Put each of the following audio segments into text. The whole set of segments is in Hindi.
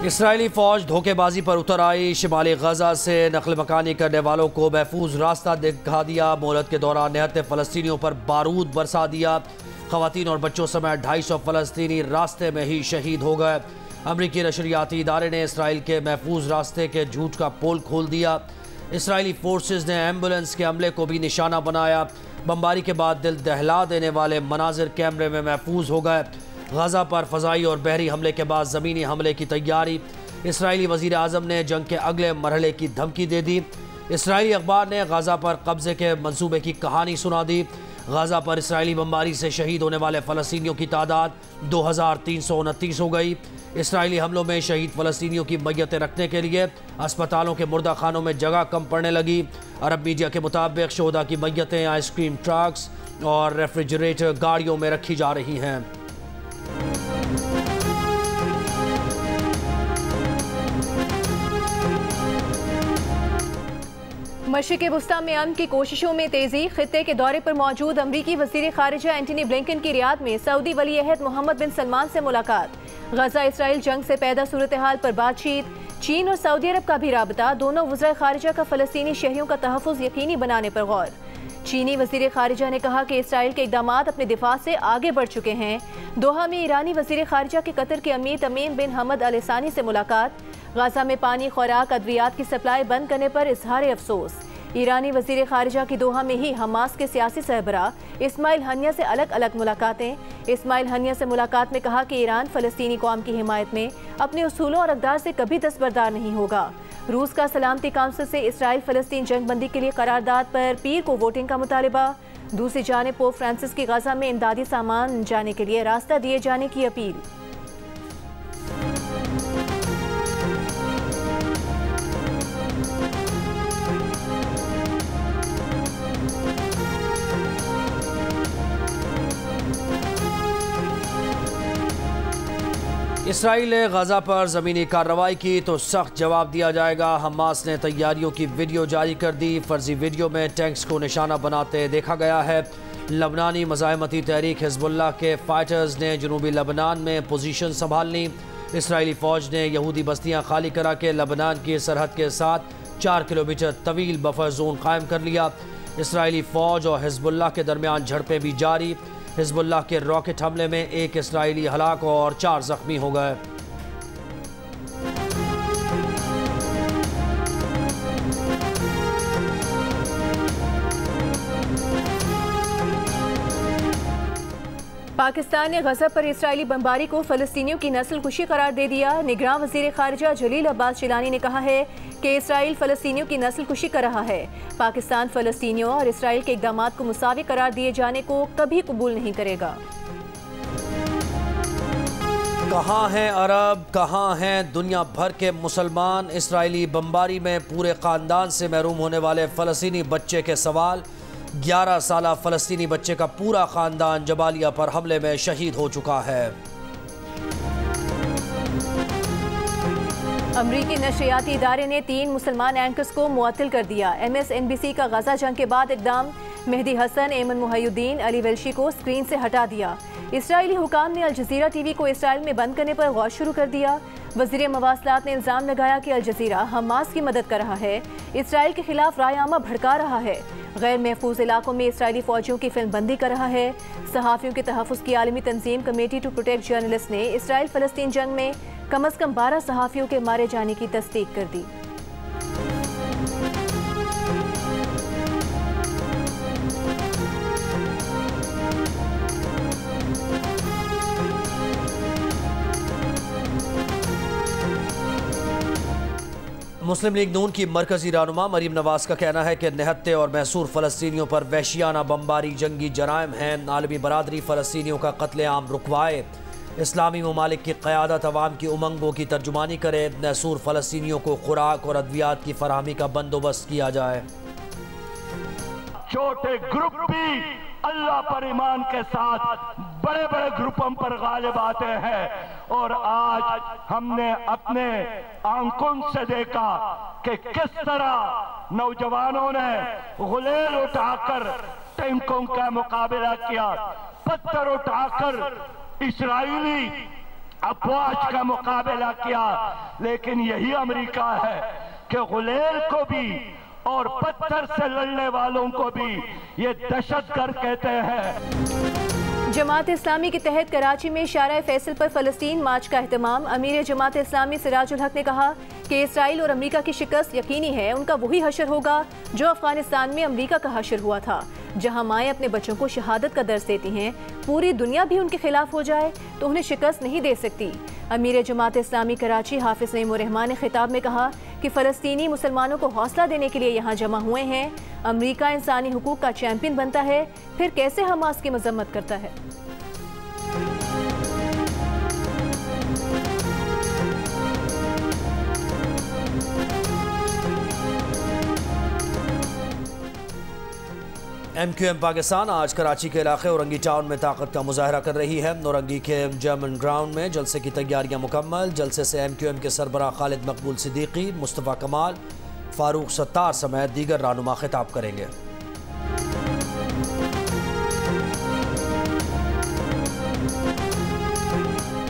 इसराइली फौज धोखेबाजी पर उतर आई। शिमाली गजा से नकल मकानी करने वालों को महफूज रास्ता दिखा दिया। मोहलत के दौरान निहत्ते फ़लस्तीनियों पर बारूद बरसा दिया। ख़वातीन और बच्चों समेत 250 फ़लस्तीनी रास्ते में ही शहीद हो गए। अमरीकी नशरियाती इदारे ने इसराइल के महफूज रास्ते के झूठ का पोल खोल दिया। इसराइली फोर्सेज ने एम्बुलेंस के अमले को भी निशाना बनाया। बमबारी के बाद दिल दहला देने वाले मनाजिर कैमरे में महफूज हो गए। गजा पर फ़ज़ाई और बहरी हमले के बाद ज़मीनी हमले की तैयारी। इसराइली वज़ीर आज़म ने जंग के अगले मरहले की धमकी दे दी। इसराइली अखबार ने गजा पर कब्ज़े के मंसूबे की कहानी सुना दी। गजा पर इसराइली बमबारी से शहीद होने वाले फ़लस्तीनियों की तादाद 2329 हो गई। इसराइली हमलों में शहीद फ़लस्तीनियों की मैयतें रखने के लिए अस्पतालों के मुर्दा खानों में जगह कम पड़ने लगी। अरब मीडिया के मुताबिक शोहदा की मैयतें आइसक्रीम ट्रक्स और रेफ्रिजरेटर गाड़ियों में रखी जा रही हैं। मशरिक़ वुस्ता में अमन की कोशिशों में तेजी। खित्ते के दौरे पर मौजूद अमरीकी वज़ीर ख़ारिजा एंटनी ब्लिंकन की रियाद में सऊदी वली अहद मोहम्मद बिन सलमान से मुलाकात। गजा इसराइल जंग से पैदा सूरत हाल पर बातचीत। चीन और सऊदी अरब का भी राबता। दोनों वज़ीर ख़ारिजा का फ़लस्तीनी शहरियों का तहफ़्फ़ुज़ यकीनी बनाने पर गौर। चीनी वज़ीर ख़ारिजा ने कहा कि इसराइल के इक़दामात अपने दिफा से आगे बढ़ चुके हैं। दोहा में ईरानी वज़ीर ख़ारिजा के कतर के अमीर तमीम बिन हमद अल सानी से मुलाकात। गजा में पानी, खुराक, अद्वियात की सप्लाई बंद करने पर इजहार अफसोस। ईरानी वज़ीर ख़ारिजा की दोहा में ही हमास के सियासी सरबरा इस्माइल हनिया से अलग अलग मुलाकातें। इस्माइल हनिया से मुलाकात में कहा कि ईरान फ़लस्तीनी कौम की हिमायत में अपने उसूलों और अक़दार से कभी दस्तबरदार नहीं होगा। रूस का सलामती काउंसिल से इसराइल फ़लस्तीन जंग बंदी के लिए करारदाद पर पीर को वोटिंग का मुतालिबा। दूसरी जानिब पोप फ्रांसिस की गजा में इमदादी सामान जाने के लिए रास्ता दिए जाने की अपील। इसराइल ने गजा पर ज़मीनी कार्रवाई की तो सख्त जवाब दिया जाएगा। हमास ने तैयारियों की वीडियो जारी कर दी। फर्जी वीडियो में टैंक्स को निशाना बनाते देखा गया है। लबनानी मज़ाहमती तहरीक हिज़्बुल्लाह के फाइटर्स ने जनूबी लबनान में पोजीशन संभाल ली। इसराइली फ़ौज ने यहूदी बस्तियाँ खाली करा के लबनान की सरहद के साथ 4 किलोमीटर तवील बफर जोन कायम कर लिया। इसराइली फ़ौज और हिज़्बुल्लाह के दरमियान झड़पें भी जारी। हिज़्बुल्लाह के रॉकेट हमले में एक इसराइली हलाक और 4 जख्मी हो गए। पाकिस्तान ने गजा पर इसराइली बमबारी को फ़लस्तीनियों की नस्ल कुशी करार दे दिया। निगरान वज़ीर ख़ारिजा जलील अब्बास जिलानी ने कहा है कि इसराइल फ़लस्तीनियों की नस्ल कुशी कर रहा है। पाकिस्तान फ़लस्तीनियों और इसराइल के इक़दामात को मुसावी करार दिए जाने को कभी कबूल नहीं करेगा। कहाँ हैं अरब, कहाँ हैं दुनिया भर के मुसलमान? इसराइली बमबारी में पूरे ख़ानदान से महरूम होने वाले फ़लस्तीनी बच्चे के सवाल। 11 साला फ़लस्तीनी बच्चे का पूरा ख़ानदान जबालिया पर हमले में शहीद हो चुका है। अमरीकी नशरियाती इदारे ने 3 मुसलमान एंकर्स को मुअत्तल कर दिया। MSNBC का गजा जंग के बाद इक़दाम। मेहदी हसन, एमन मुहयुद्दीन, अली वेल्शी को स्क्रीन से हटा दिया। इसराइली हुकाम ने अल जज़ीरा TV को इसराइल में बंद करने पर गौर शुरू कर दिया। वज़ीर मवासलात ने इल्ज़ाम लगाया कि अल जज़ीरा हमास की मदद कर रहा है, इसराइल के खिलाफ रायआमा भड़का रहा है, गैर महफूज इलाकों में इसराइली फ़ौजियों की फिल्म बंदी कर रहा है। सहाफ़ियों के तहफ़्फ़ुज़ की आलमी तंजीम कमेटी टू प्रोटेक्ट जर्नलिस्ट ने इसराइल फ़लस्तीन जंग में कम अज़ कम 12 सहाफ़ियों के मारे जाने की तस्दीक कर दी। मुस्लिम लीग नून की मरकजी रहनुमा मरीम नवाज का कहना है कि निहत्ते और महसूर फ़लस्तीनियों पर वहशियाना बमबारी जंगी जराइम हैं। आलमी बरादरी फ़लस्तीनियों का कत्लेआम रुकवाए। इस्लामी ममालिक की क़यादत अवाम की उमंगों की तर्जुमानी करे। महसूर फ़लस्तीनियों को खुराक और अद्वियात की फराहमी का बंदोबस्त किया जाए। छोटे ग्रुप भी अल्लाह पर ईमान के साथ बड़े बड़े ग्रुपों पर गालिब आते हैं। और आज हमने अपने आंखों से देखा कि किस तरह नौजवानों ने गुलेल उठाकर टैंकों का मुकाबला किया, पत्थर उठाकर इस्राइली अफवाज का मुकाबला किया, लेकिन यही अमेरिका है कि गुलेल को भी और पत्थर से लड़ने वालों को भी ये दहशतगर्द कहते हैं। जमात इस्लामी के तहत कराची में शारा फैसल पर फ़लस्तीन मार्च का एहतमाम। अमीर जमात इस्लामी सिराजुल हक ने कहा कि इसराइल और अमेरिका की शिकस्त यकीनी है। उनका वही हशर होगा जो अफगानिस्तान में अमेरिका का हशर हुआ था। जहां माएँ अपने बच्चों को शहादत का दर्स देती हैं, पूरी दुनिया भी उनके खिलाफ हो जाए तो उन्हें शिकस्त नहीं दे सकती। अमीर जमात इस्लामी कराची हाफिज नईम उर रहमान ने खिताब में कहा कि फ़लस्तीनी मुसलमानों को हौसला देने के लिए यहाँ जमा हुए हैं। अमेरिका इंसानी हुकूक का चैंपियन बनता है, फिर कैसे हमास की मजम्मत करता है। MQM पाकिस्तान आज कराची के इलाके औरंगी टाउन में ताकत का मुजाहरा कर रही है। औरंगी के जर्मन ग्राउंड में जलसे की तैयारियां मुकम्मल। जलसे से MQM के सरबराह खालिद मकबूल सिद्दीकी, मुस्तफ़ा कमाल, फारूक सत्तार समेत दीगर रहनुमा खिताब करेंगे।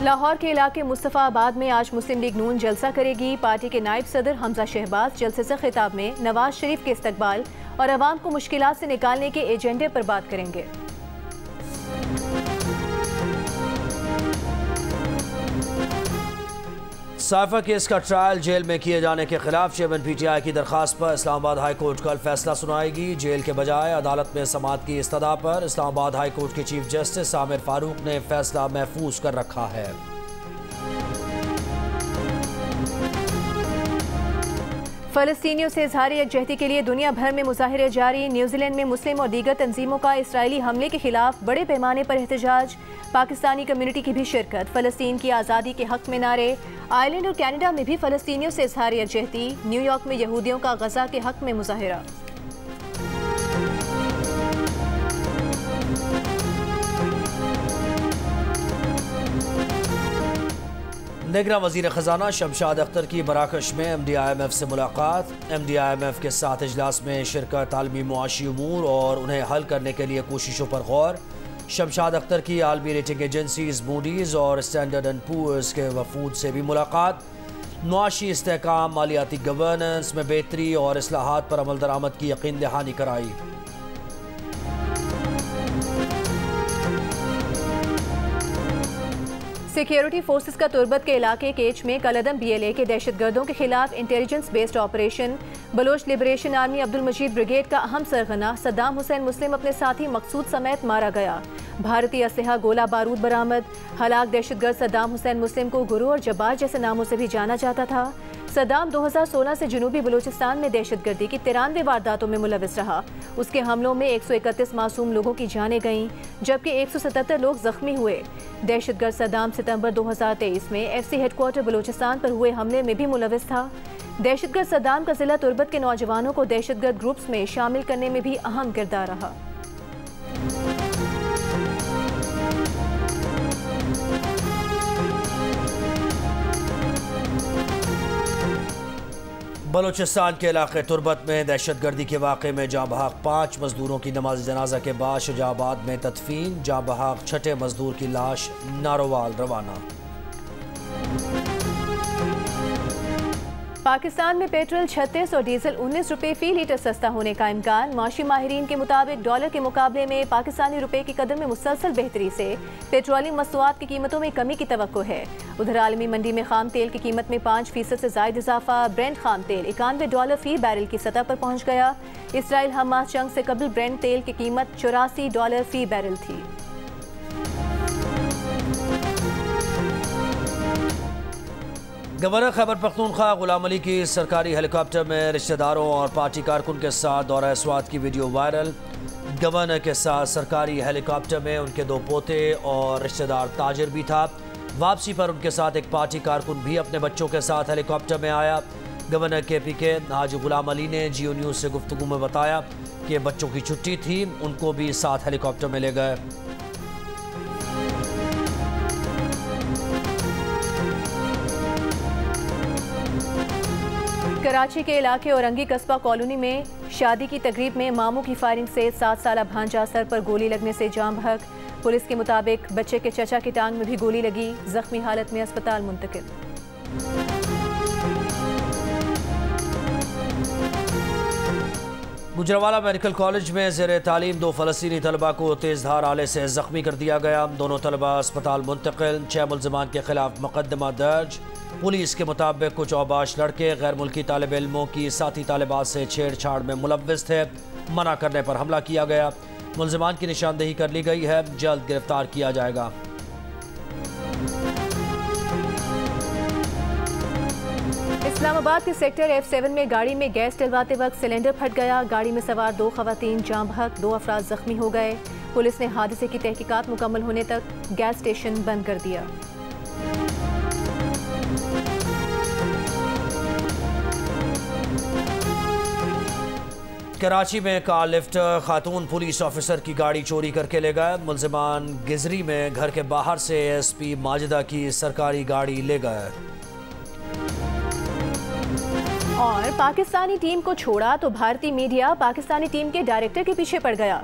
लाहौर के इलाके मुस्तफ़ाबाद में आज मुस्लिम लीग नून जलसा करेगी। पार्टी के नायब सदर हमजा शहबाज जलसे से खिताब में नवाज शरीफ के इस्तकबाल और अवाम को मुश्किलात से निकालने के एजेंडे पर बात करेंगे। साइफा केस का ट्रायल जेल में किए जाने के खिलाफ चेयरमैन PTI की दरखास्त पर इस्लामाबाद हाई कोर्ट कल फैसला सुनाएगी। जेल के बजाय अदालत में समाअत की इस्तदा पर इस्लामाबाद हाई कोर्ट के चीफ जस्टिस आमिर फारूक ने फैसला महफूज कर रखा है। फ़लस्तीनियों से इज़हार यकजहती के लिए दुनिया भर में मुजाहिरे जारी। न्यूजीलैंड में मुस्लिम और दीगर तंजीमों का इसराइली हमले के खिलाफ बड़े पैमाने पर एहतजाज। पाकिस्तानी कम्युनिटी की भी शिरकत। फ़लस्तीन की आज़ादी के हक में नारे। आयरलैंड और कनाडा में भी फ़लस्तीनियों से इज़हार यकजहती। न्यूयॉर्क में यहूदियों का गज़ा के हक में मुजाहिरा। निगरां वज़ीर ख़जाना शमशाद अख्तर की मराकश में MDIMF से मुलाकात। MDIMF के साथ इजलास में शिरकत, आलमी मुआशी उमूर और उन्हें हल करने के लिए कोशिशों पर गौर। शमशाद अख्तर की आलमी रेटिंग एजेंसीज मूडीज़ और स्टैंडर्ड एंड पुअर्स के वफूद से भी मुलाकात। मुआशी इस्तेहकाम, मालियाती गवर्नेंस में बेहतरी और इस्लाहात पर अमल दरामद की यकीन दहानी कराई। सिक्योरिटी फोर्सेस का तुर्बत के इलाके केच में कलअदम BLA के दहशतगर्दों के खिलाफ intelligence based operation. Baloch liberation army Abdul Majeed brigade का अहम सरगना सद्दाम हुसैन मुस्लिम अपने साथी मकसूद समेत मारा गया। भारतीय असलहा गोला बारूद बरामद। हलाक दहशतगर्द सद्दाम हुसैन मुस्लिम को गुरु और जब्बार जैसे नामों से भी जाना जाता था। सद्दाम 2016 से जनूबी बलूचिस्तान में दहशतगर्दी की 93 वारदातों में मुलविस रहा। उसके हमलों में 131 मासूम लोगों की जानें गईं, जबकि 177 लोग जख्मी हुए। दहशतगर्द सद्दाम सितंबर 2023 में FC हेडक्वार्टर बलूचिस्तान पर हुए हमले में भी मुलविस था। दहशतगर्द सद्दाम का जिला तुर्बत के नौजवानों को दहशतगर्द ग्रुप्स में शामिल करने में भी अहम किरदार रहा। बलूचिस्तान के इलाके तुर्बत में दहशतगर्दी के वाक़े में जाँ बहक 5 मजदूरों की नमाज जनाजा के बाद शुजाबाद में तदफीन। जाँ बहक 6ठे मजदूर की लाश नारोवाल रवाना। पाकिस्तान में पेट्रोल 36 और डीजल 19 रुपये फी लीटर सस्ता होने का इम्कान। माशी माहिरीन के मुताबिक डॉलर के मुकाबले में पाकिस्तानी रुपये की कदर में मुसलसल बेहतरी से पेट्रोलियम मसनूआत की कीमतों में कमी की तवक्को है। उधर आलमी मंडी में खाम तेल की कीमत में 5% से ज़ायद इजाफा। ब्रेंट खाम तेल $91 फी बैरल की सतह पर पहुँच गया। इसराइल हमास जंग से कबल ब्रेंट तेल की कीमत $84 फी बैरल थी। गवर्नर खैबर पख्तूनख्वा गुलाम अली की सरकारी हेलीकॉप्टर में रिश्तेदारों और पार्टी कारकुन के साथ दौरा स्वात की वीडियो वायरल। गवर्नर के साथ सरकारी हेलीकॉप्टर में उनके 2 पोते और रिश्तेदार ताजिर भी था। वापसी पर उनके साथ एक पार्टी कारकुन भी अपने बच्चों के साथ हेलीकॉप्टर में आया। गवर्नर KPK हाजी गुलाम अली ने जियो न्यूज़ से गुफ्तगू में बताया कि बच्चों की छुट्टी थी, उनको भी साथ हेलीकॉप्टर में ले गए। कराची के इलाके औरंगी कस्बा कॉलोनी में शादी की तकरीब में मामू की फायरिंग से 7 साला भांजा सर पर गोली लगने से जाम बहक। पुलिस के मुताबिक बच्चे के चचा की टांग में भी गोली लगी, जख्मी हालत में अस्पताल मुंतकिल। गुजरावाला मेडिकल कॉलेज में ज़ेर तालीम 2 फ़लस्तीनी तलबा को तेज़धार आले से ज़ख्मी कर दिया गया। दोनों तलबा अस्पताल मुंतकिल। 6 मुल्ज़िमान के खिलाफ मुकदमा दर्ज। पुलिस के मुताबिक कुछ औबाश लड़के गैर मुल्की तालिब इल्मों की साथी तालिबात से छेड़छाड़ में मुलव्विस थे। मना करने पर हमला किया गया। मुल्ज़िमान की निशानदेही कर ली गई है, जल्द गिरफ्तार किया जाएगा। इस्लामाबाद के सेक्टर F7 में गाड़ी में गैस डलवाते वक्त सिलेंडर फट गया। गाड़ी में सवार 2 खवातीन जाँ बहक, 2 अफराद जख्मी हो गए। पुलिस ने हादसे की तहकीकात मुकम्मल होने तक गैस स्टेशन बंद कर दिया। कराची में कार लिफ्ट खातून पुलिस ऑफिसर की गाड़ी चोरी करके ले गए। मुल्ज़िमान गिजरी में घर के बाहर से ASP माजिदा की सरकारी गाड़ी ले गए। और पाकिस्तानी टीम को छोड़ा तो भारतीय मीडिया पाकिस्तानी टीम के डायरेक्टर के पीछे पड़ गया।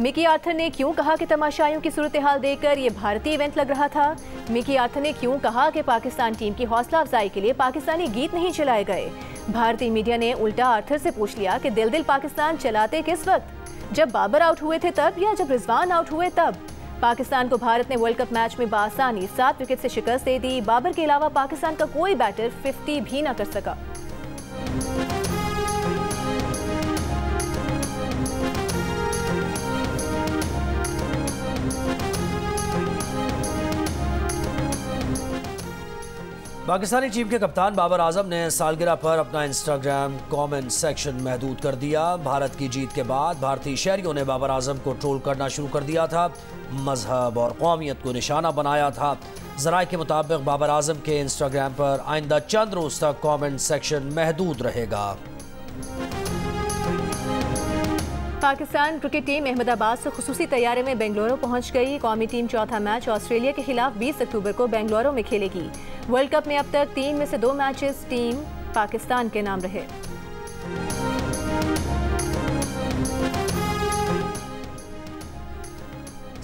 मिकी आर्थर ने क्यों कहा कि तमाशाइयों की सूरत हाल देखकर ये भारतीय इवेंट लग रहा था? मिकी आर्थर ने क्यों कहा कि पाकिस्तान टीम की हौसला अफजाई के लिए पाकिस्तानी गीत नहीं चलाए गए? भारतीय मीडिया ने उल्टा आर्थर से पूछ लिया कि दिल पाकिस्तान चलाते किस वक्त, जब बाबर आउट हुए थे तब या जब रिजवान आउट हुए तब? पाकिस्तान को भारत ने वर्ल्ड कप मैच में बासानी 7 विकेट से शिकस्त दे दी। बाबर के अलावा पाकिस्तान का कोई बैटर 50 भी न कर सका। पाकिस्तानी टीम के कप्तान बाबर आजम ने सालगिरह पर अपना इंस्टाग्राम कमेंट सेक्शन महदूद कर दिया। भारत की जीत के बाद भारतीय शहरियों ने बाबर आजम को ट्रोल करना शुरू कर दिया था, मजहब और कौमियत को निशाना बनाया था। ज़राए के मुताबिक बाबर आजम के इंस्टाग्राम पर आइंदा चंद रोज तक कमेंट सेक्शन महदूद रहेगा। पाकिस्तान क्रिकेट टीम अहमदाबाद से खुसूसी तैयारी में बेंगलुरु पहुंच गई। कौमी टीम चौथा मैच ऑस्ट्रेलिया के खिलाफ 20 अक्टूबर को बेंगलुरु में खेलेगी। वर्ल्ड कप में अब तक 3 में से 2 मैचेस टीम पाकिस्तान के नाम रहे।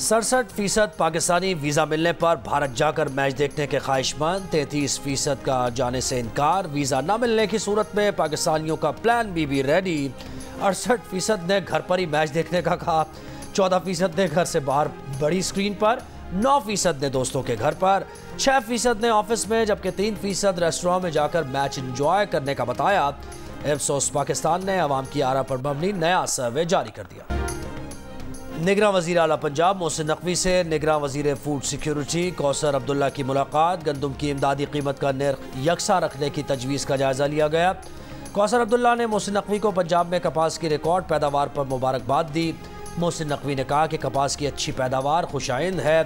67% पाकिस्तानी वीज़ा मिलने पर भारत जाकर मैच देखने के ख्वाहिशमंद, 33% का जाने से इनकार। वीज़ा न मिलने की सूरत में पाकिस्तानियों का प्लान भी रेडी। 68% ने घर पर ही मैच देखने का कहा, 14% ने घर से बाहर बड़ी स्क्रीन पर, 9% ने दोस्तों के घर पर, 6% ने ऑफिस में, जबकि 3% रेस्टोरेंट में जाकर मैच एंजॉय करने का बताया। अफसोस पाकिस्तान ने अवाम की आरा पर मबनी नया सर्वे जारी कर दिया। निगरान वज़ीर आला पंजाब मोहसिन नकवी से निगरान वज़ीर फूड सिक्योरिटी कौसर अब्दुल्ला की मुलाकात। गंदम की इमदादी कीमत का निर्ख यकसा रखने की तजवीज़ का जायज़ा लिया गया। कौसर अब्दुल्ला ने मोहसिन नकवी को पंजाब में कपास की रिकॉर्ड पैदावार पर मुबारकबाद दी। मोहसिन नकवी ने कहा कि कपास की अच्छी पैदावार खुशाइंद है,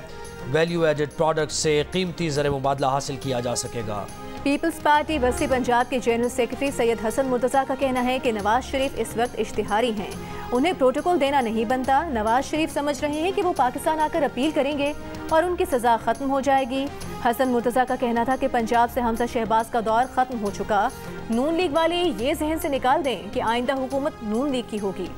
वैल्यू एडेड प्रोडक्ट से कीमती ज़र मुबादला हासिल किया जा सकेगा। पीपल्स पार्टी वसी पंजाब के जनरल सेक्रेटरी सैयद हसन मुर्तज़ा का कहना है कि नवाज शरीफ इस वक्त इश्तिहारी हैं, उन्हें प्रोटोकॉल देना नहीं बनता। नवाज शरीफ समझ रहे हैं कि वो पाकिस्तान आकर अपील करेंगे और उनकी सज़ा ख़त्म हो जाएगी। हसन मुर्तज़ा का कहना था कि पंजाब से हमजा शहबाज का दौर ख़त्म हो चुका। नून लीग वाले ये जहन से निकाल दें कि आइंदा हुकूमत नून लीग की होगी।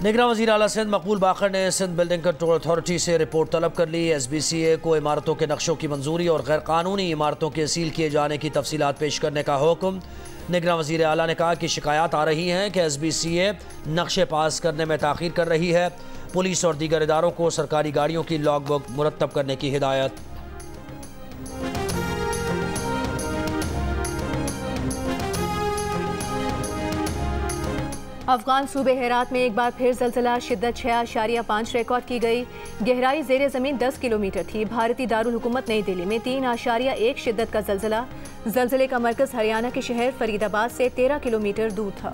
निगरान वज़ीर आला सिंध मकबूल बाकर ने सिंध बिल्डिंग कंट्रोल अथॉरिटी से रिपोर्ट तलब कर ली। SBCA को इमारतों के नक्शों की मंजूरी और गैर कानूनी इमारतों के सील किए जाने की तफसीलात पेश करने का हुक्म। निगरान वज़ीर आला ने कहा कि शिकायत आ रही हैं कि SBCA नक्शे पास करने में ताख़ीर कर रही है। पुलिस और दीगर इदारों को सरकारी गाड़ियों की लॉग बुक मुरतब करने की हिदायत। अफगान सूबे हेरात में एक बार फिर जलजला, शिद्दत 6.5 रिकॉर्ड की गई। गहराई ज़ेरे ज़मीन 10 किलोमीटर थी। भारतीय दारुल हुकूमत नई दिल्ली में 3.1 शिद्दत का जलजला। जलजले का मरकज़ हरियाणा के शहर फरीदाबाद से 13 किलोमीटर दूर था।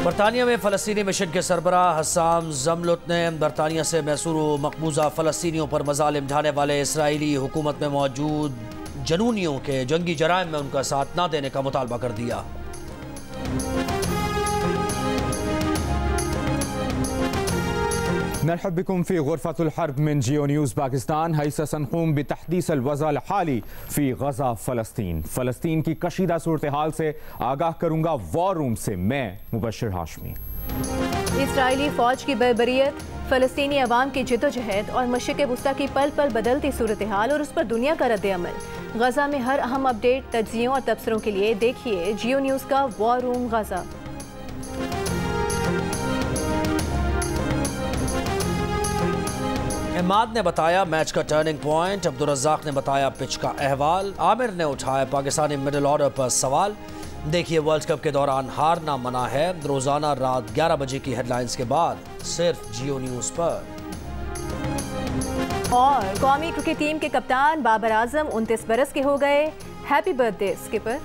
बरतानिया में फ़लस्तीनी मिशन के सरबराह हसाम ज़मलुत ने बरतानिया से मैसूर मकबूजा फ़लस्तीनियों पर मज़ालिम ढाने वाले इसराइली हुकूमत में मौजूद जनूनियों के जंगी जराइम में उनका साथ न देने का मुतालबा कर दिया। नरहब बिकुम फी गुरफतुल हर्ब मिन जियो न्यूज़ पाकिस्तान। हैसा सनक़ूम बितहदीस अल-वज़अ हाली फी गज़ा फ़लस्तीन। फ़लस्तीन की कशीदा सूरत हाल से आगाह करूँगा वॉर रूम से मैं मुबश्शिर हाशमी। इसराइली फ़ौज की बर्बरियत, फ़लस्तीनी अवाम की जिद्दोजहद और मशरिक़ वुस्ता की पल पल बदलती सूरत हाल और उस पर दुनिया का रद्द-ए-अमल। गज़ा में हर अहम अपडेट, तज्ज़ियों और तबसरों के लिए देखिए जियो न्यूज़ का वॉर रूम गज़ा। इमाद ने बताया मैच का टर्निंग पॉइंट, अब्दुल रज़्ज़ाक ने बताया पिच का अहवाल, आमिर ने उठाया पाकिस्तानी मिडिल ऑर्डर पर सवाल। देखिए वर्ल्ड कप के दौरान हारना मना है, रोजाना रात 11 बजे की हेडलाइंस के बाद सिर्फ जियो न्यूज़ पर। और कौमी क्रिकेट टीम के कप्तान बाबर आजम 29 बरस के हो गए। Happy birthday skipper.